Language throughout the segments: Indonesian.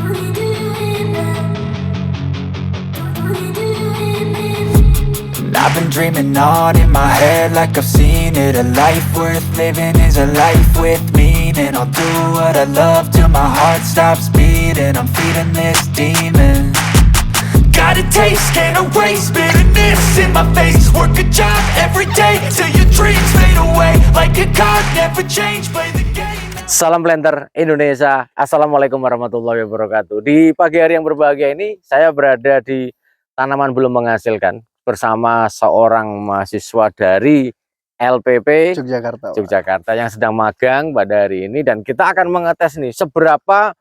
I've been dreaming on in my head like I've seen it. A life worth living is a life with meaning. I'll do what I love till my heart stops beating. I'm feeding this demon. Got a taste, can't erase bitterness in my face. Work a job every day till your dreams fade away. Like a card, never change, play the game. Salam Planter Indonesia. Assalamualaikum warahmatullahi wabarakatuh. Di pagi hari yang berbahagia ini saya berada di tanaman belum menghasilkan bersama seorang mahasiswa dari LPP Yogyakarta yang sedang magang pada hari ini, dan kita akan mengetes nih seberapa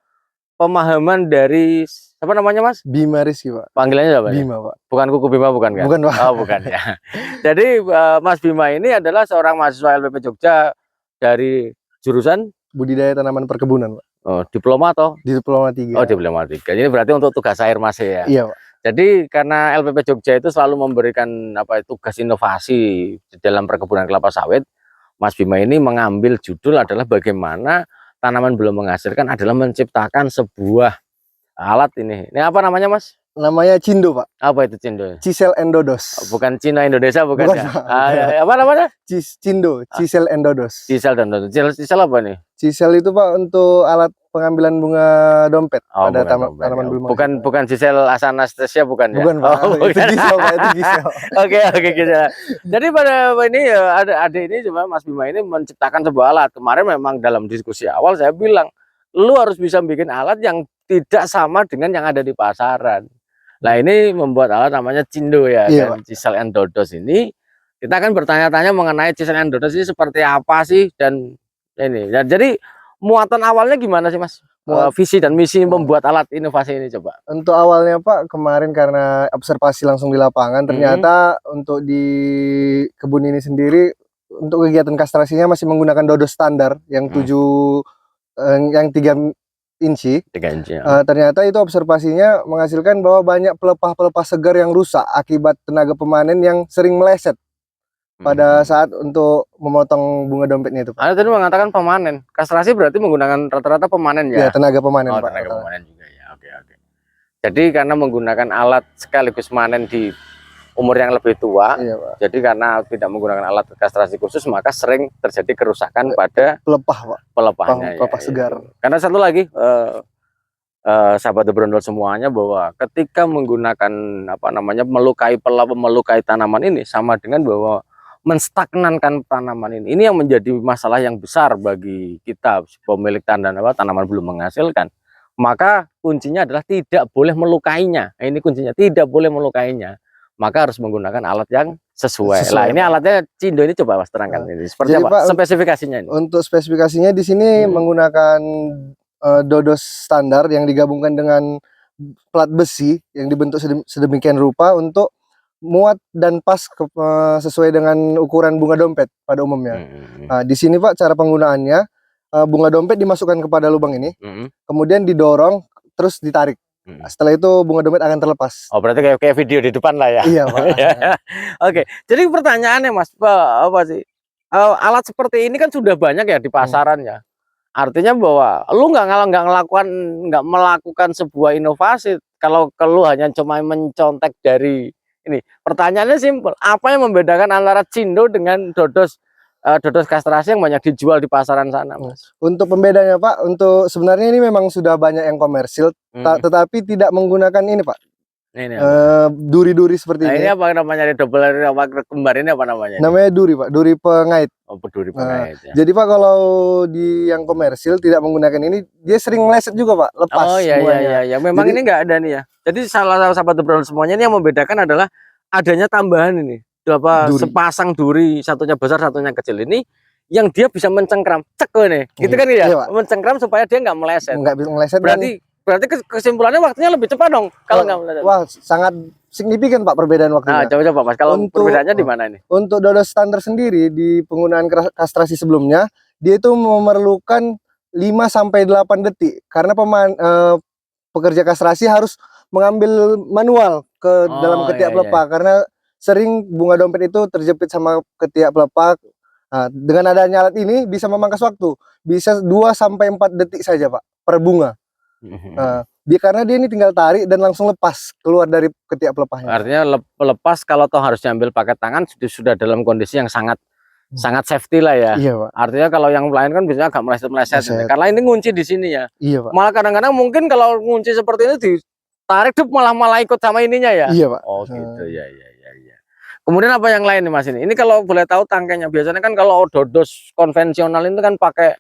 pemahaman dari apa namanya Mas? Bima Rizky, Pak. Panggilannya apa? Bima, Pak. Bukan Kuku Bima, bukan kan? Bukan, Pak. Oh, bukan ya. Jadi Mas Bima ini adalah seorang mahasiswa LPP Jogja dari jurusan budidaya tanaman perkebunan, Pak. Oh, diploma atau? Diploma 3. Oh, diploma 3. Ini berarti untuk tugas akhir Mas ya? Iya, Pak. Jadi karena LPP Jogja itu selalu memberikan tugas inovasi di dalam perkebunan kelapa sawit, Mas Bima ini mengambil judul adalah bagaimana tanaman belum menghasilkan adalah menciptakan sebuah alat ini. Ini apa namanya Mas? Namanya Cindo, Pak. Apa itu Cindo? Cisel Endodos. Oh, bukan Cina Indonesia, bukan ya? Bukan. Apa namanya? Cindo, Cisel Endodos. Cisel dan Endodos. Cisel apa nih? Cisel itu, Pak, untuk alat pengambilan bunga dompet pada tanaman belum menghasilkan. Bukan Cisel Asanastasia, bukan ya? Bukan, Pak. Oh, bukan. Itu Gisel, Pak. Itu Gisel. Oke, Gisel. Jadi pada ini ada adik ini coba Mas Bima ini menciptakan sebuah alat. Kemarin memang dalam diskusi awal saya bilang, lu harus bisa bikin alat yang tidak sama dengan yang ada di pasaran. Nah, ini membuat alat namanya Cindo ya, iya, kan? Cisel Endodos ini. Kita akan bertanya-tanya mengenai Cisel Endodos ini seperti apa sih, dan ini. Ya, jadi muatan awalnya gimana sih Mas? Visi dan misi membuat alat inovasi ini coba. Untuk awalnya, Pak, kemarin karena observasi langsung di lapangan, ternyata untuk di kebun ini sendiri untuk kegiatan kastrasinya masih menggunakan dodos standar yang 3 inci. 3 inci ya. Ternyata itu observasinya menghasilkan bahwa banyak pelepah-pelepah segar yang rusak akibat tenaga pemanen yang sering meleset pada saat untuk memotong bunga dompetnya itu, Pak. Anda tadi mengatakan pemanen. Kastrasi berarti menggunakan rata-rata pemanen ya? Ya, tenaga pemanen, Pak. Tenaga pemanen juga ya. Oke. Jadi karena menggunakan alat sekaligus manen di umur yang lebih tua, iya, Pak. Jadi karena tidak menggunakan alat kastrasi khusus, maka sering terjadi kerusakan pada pelepah, Pak. Pelepahnya. Pelepah segar. Karena satu lagi, sahabat berondol semuanya, bahwa ketika menggunakan melukai tanaman ini sama dengan bahwa menstagnankan tanaman ini yang menjadi masalah yang besar bagi kita pemilik tanaman belum menghasilkan. Maka kuncinya adalah tidak boleh melukainya. Ini kuncinya, tidak boleh melukainya. Maka harus menggunakan alat yang sesuai. Lah, ini alatnya Cindo ini coba Mas terangkan ini. Seperti jadi, apa Pak, spesifikasinya ini? Untuk spesifikasinya di sini menggunakan dodos standar yang digabungkan dengan plat besi yang dibentuk sedemikian rupa untuk muat dan pas sesuai dengan ukuran bunga dompet pada umumnya. Nah, di sini, Pak, cara penggunaannya, bunga dompet dimasukkan kepada lubang ini, kemudian didorong terus ditarik. Setelah itu bunga dompet akan terlepas. Oh, berarti kayak video di depan lah ya? Iya, Pak. Oke, jadi pertanyaannya Mas, apa sih? Alat seperti ini kan sudah banyak ya di pasaran ya. Artinya bahwa lu nggak melakukan sebuah inovasi kalau lu hanya cuma mencontek dari ini. Pertanyaannya simpel, apa yang membedakan antara Cindo dengan dodos kastrasi yang banyak dijual di pasaran sana, Mas? Untuk pembedanya, Pak, untuk sebenarnya ini memang sudah banyak yang komersil, tetapi tidak menggunakan ini, Pak. Duri-duri seperti ini. Ini apa namanya? Double kembar ini apa namanya? Namanya duri, Pak, duri pengait. Oh, duri pengait. Ya. Jadi, Pak, kalau di yang komersil tidak menggunakan ini, dia sering meleset juga, Pak, lepas. Oh iya. Memang ini nggak ada nih ya. Jadi salah satu sahabat berondol semuanya ini yang membedakan adalah adanya tambahan ini. Sepasang duri, satunya besar satunya kecil ini yang dia bisa mencengkram nih, gitu kan ya? Iya, mencengkram supaya dia nggak meleset. Nggak bisa meleset. Berarti kesimpulannya waktunya lebih cepat dong kalau nggak meleset. Wah, sangat signifikan, Pak, perbedaan waktunya. Nah, coba Mas, kalau perbedaannya di mana ini? Untuk dodos standar sendiri di penggunaan kastrasi sebelumnya, dia itu memerlukan 5-8 detik karena pekerja kastrasi harus mengambil manual ke dalam ketiak pelepah karena sering bunga dompet itu terjepit sama ketiak pelepah. Nah, dengan adanya alat ini bisa memangkas waktu, bisa 2-4 detik saja, Pak, per bunga. Karena dia ini tinggal tarik dan langsung lepas keluar dari ketiak pelepahnya. Artinya lepas kalau toh harus diambil pakai tangan sudah dalam kondisi yang sangat safety lah ya. Iya, Pak. Artinya kalau yang lain kan biasanya agak meleset-meleset ini. Karena ini ngunci di sini ya. Iya, Pak. Malah kadang-kadang mungkin kalau ngunci seperti ini ditarik malah ikut sama ininya ya. Iya, Pak. Oh gitu ya. Kemudian apa yang lain nih Mas ini? Ini kalau boleh tahu tangkainya biasanya kan kalau dodos konvensional itu kan pakai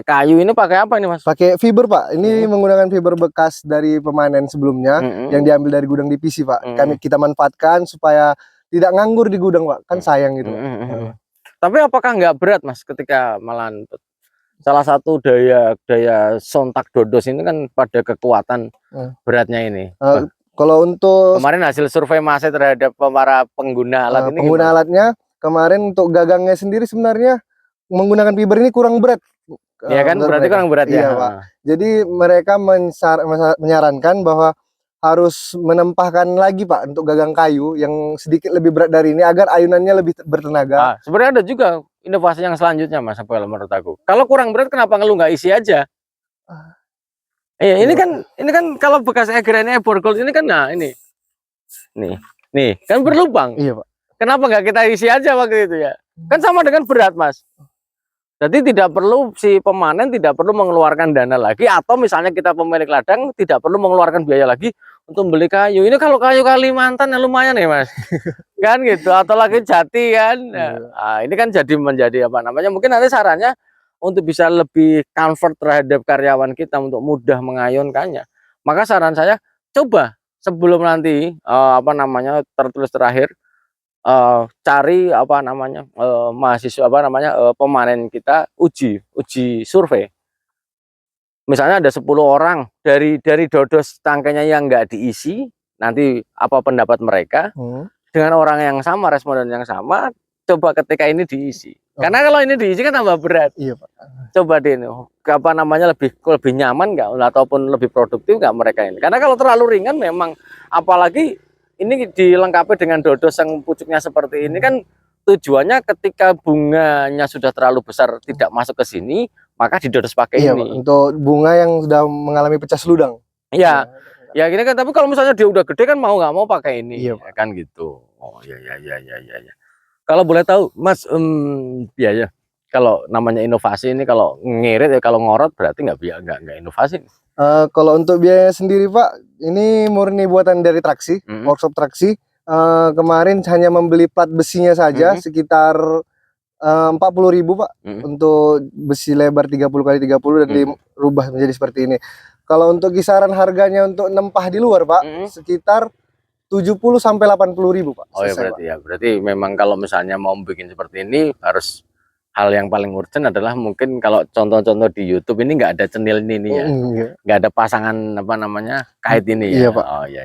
kayu, ini pakai apa ini Mas? Pakai fiber, Pak. Ini menggunakan fiber bekas dari pemanen sebelumnya yang diambil dari gudang divisi, Pak. Kita manfaatkan supaya tidak nganggur di gudang, Pak. Kan sayang gitu. Tapi apakah nggak berat Mas ketika malahan salah satu daya sontak dodos ini kan pada kekuatan beratnya ini. Kalau untuk kemarin hasil survei Mas terhadap para pengguna alat ini pengguna alatnya kemarin untuk gagangnya sendiri sebenarnya menggunakan fiber ini kurang berat. Iya kan, berarti kurang berat ya. Iya, Pak. Jadi mereka menyarankan bahwa harus menempahkan lagi, Pak, untuk gagang kayu yang sedikit lebih berat dari ini agar ayunannya lebih bertenaga. Sebenarnya ada juga inovasi yang selanjutnya Mas, menurut aku. Kalau kurang berat kenapa ngeluh nggak isi aja? Iya, ini kan kalau bekas egerannya Borgold ini kan nih kan berlubang. Iya, Pak. Kenapa nggak kita isi aja waktu itu ya? Kan sama dengan berat Mas. Jadi tidak perlu si pemanen tidak perlu mengeluarkan dana lagi, atau misalnya kita pemilik ladang tidak perlu mengeluarkan biaya lagi untuk beli kayu. Ini kalau kayu Kalimantan ya lumayan ya Mas. Kan gitu, atau lagi jati kan. Nah, ini kan menjadi apa namanya? Mungkin nanti sarannya untuk bisa lebih comfort terhadap karyawan kita untuk mudah mengayunkannya. Maka saran saya coba sebelum nanti tertulis terakhir cari mahasiswa pemanen kita uji survei. Misalnya ada 10 orang dari dodos tangkainya yang nggak diisi, nanti apa pendapat mereka dengan orang yang sama, responden yang sama, coba ketika ini diisi. Karena kalau ini diisi kan tambah berat. Iya, Pak. Coba deh lebih nyaman nggak ataupun lebih produktif nggak mereka ini. Karena kalau terlalu ringan memang, apalagi ini dilengkapi dengan dodos yang pucuknya seperti ini kan tujuannya ketika bunganya sudah terlalu besar tidak masuk ke sini, maka didodos pakai ini. Untuk bunga yang sudah mengalami pecah seludang. Iya. Ya gini kan, tapi kalau misalnya dia udah gede kan mau nggak mau pakai ini. Iya, ya kan gitu. Oh ya. Kalau boleh tahu Mas, ya. Kalau namanya inovasi ini kalau ngirit ya, kalau ngorot berarti nggak inovasi. Kalau untuk biaya sendiri Pak, ini murni buatan dari traksi, workshop traksi. Kemarin hanya membeli plat besinya saja sekitar 40.000 Pak, untuk besi lebar 30x30 dan dirubah menjadi seperti ini. Kalau untuk kisaran harganya untuk nempah di luar Pak, sekitar 70 sampai 80.000 Pak. Oh ya berarti Pak. Ya, berarti memang kalau misalnya mau bikin seperti ini harus hal yang paling urgent adalah mungkin kalau contoh-contoh di YouTube ini nggak ada cenil ini ya, nggak ada pasangan kait ini ya. Iya, Pak. Oh ya,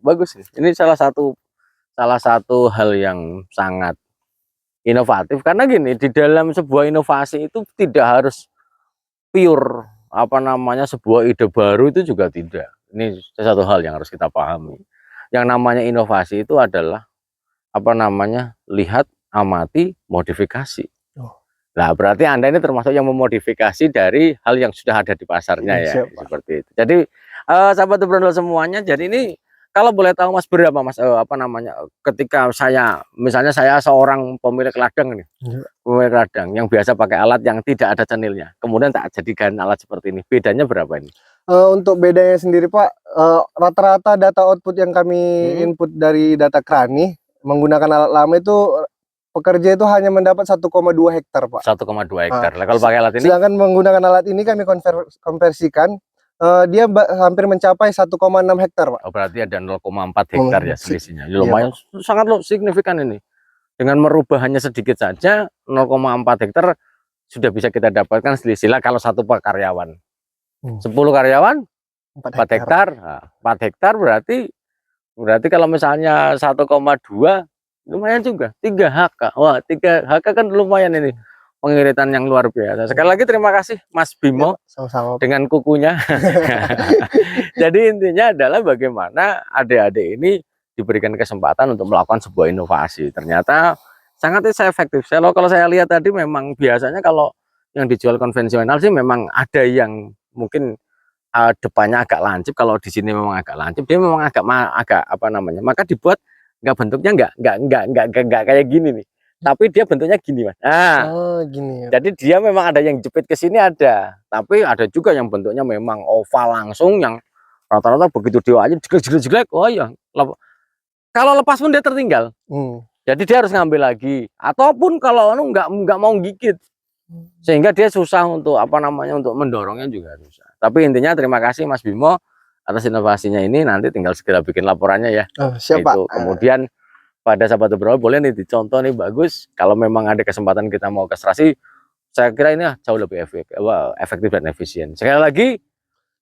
bagus. Ini salah satu hal yang sangat inovatif, karena gini, di dalam sebuah inovasi itu tidak harus pure sebuah ide baru, itu juga tidak. Ini satu hal yang harus kita pahami. Yang namanya inovasi itu adalah lihat, amati, modifikasi. Nah, berarti Anda ini termasuk yang memodifikasi dari hal yang sudah ada di pasarnya ya. Seperti itu. Jadi sahabat Brondol semuanya, jadi ini kalau boleh tahu Mas, berapa Mas ketika misalnya saya seorang pemilik ladang nih, pemilik ladang yang biasa pakai alat yang tidak ada cenilnya, kemudian tak jadikan alat seperti ini, bedanya berapa ini? Untuk bedanya sendiri Pak, rata-rata data output yang kami input dari data Krani menggunakan alat lama itu pekerja itu hanya mendapat 1,2 hektar Pak. 1,2 hektar. Kalau pakai alat ini? Sedangkan menggunakan alat ini kami konversikan, dia hampir mencapai 1,6 hektar Pak. Oh, berarti ada 0,4 hektar ya selisihnya. Lumayan, sangat signifikan ini. Dengan merubah hanya sedikit saja, 0,4 hektar sudah bisa kita dapatkan selisih lah kalau satu karyawan. 10 karyawan 4 hektar. Nah, 4 hektar berarti kalau misalnya 1,2 lumayan juga, 3 HK. Wah, 3 HK kan lumayan ini. Pengiritan yang luar biasa. Sekali lagi terima kasih Mas Bimo, sama-sama, dengan kukunya. Jadi intinya adalah bagaimana adik-adik ini diberikan kesempatan untuk melakukan sebuah inovasi. Ternyata sangat efektif. Kalau saya lihat tadi memang biasanya kalau yang dijual konvensional sih memang ada yang mungkin depannya agak lancip. Kalau di sini memang agak lancip, dia memang agak apa namanya, maka dibuat nggak bentuknya nggak kayak gini nih, tapi dia bentuknya gini Mas. Nah, Oh, gini ya. jadi dia memang ada yang jepit ke sini ada, tapi ada juga yang bentuknya memang oval langsung, yang rata-rata begitu dia aja jelek-jelek, oh iya, kalau lepas pun dia tertinggal. Jadi dia harus ngambil lagi, ataupun kalau nggak mau gigit, sehingga dia susah untuk apa namanya, untuk mendorongnya juga susah. Tapi intinya terima kasih Mas Bimo atas inovasinya ini, nanti tinggal segera bikin laporannya ya. Oh, siap Pak. Itu kemudian pada sahabat Obrolan boleh nih dicontoh nih, bagus. Kalau memang ada kesempatan kita mau kastrasi, saya kira ini jauh lebih efektif dan efisien. Sekali lagi,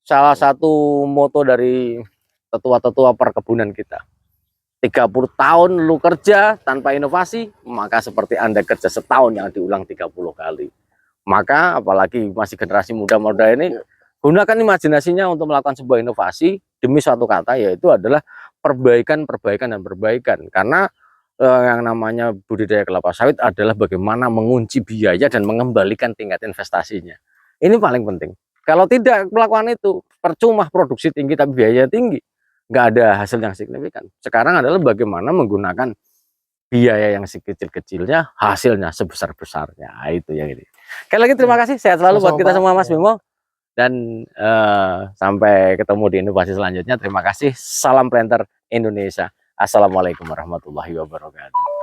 salah satu moto dari tetua-tetua perkebunan kita, 30 tahun lu kerja tanpa inovasi, maka seperti Anda kerja setahun yang diulang 30 kali. Maka apalagi masih generasi muda-muda ini, gunakan imajinasinya untuk melakukan sebuah inovasi demi suatu kata, yaitu adalah perbaikan dan perbaikan. Karena yang namanya budidaya kelapa sawit adalah bagaimana mengunci biaya dan mengembalikan tingkat investasinya. Ini paling penting. Kalau tidak melakukan itu, percuma produksi tinggi tapi biaya tinggi, nggak ada hasil yang signifikan. Sekarang adalah bagaimana menggunakan biaya yang sekecil-kecilnya, hasilnya sebesar-besarnya. Nah, itu yang ini. Sekali lagi terima kasih, sehat selalu buat kita semua Mas Bimo. Dan sampai ketemu di inovasi selanjutnya. Terima kasih, salam planter Indonesia. Assalamualaikum warahmatullahi wabarakatuh.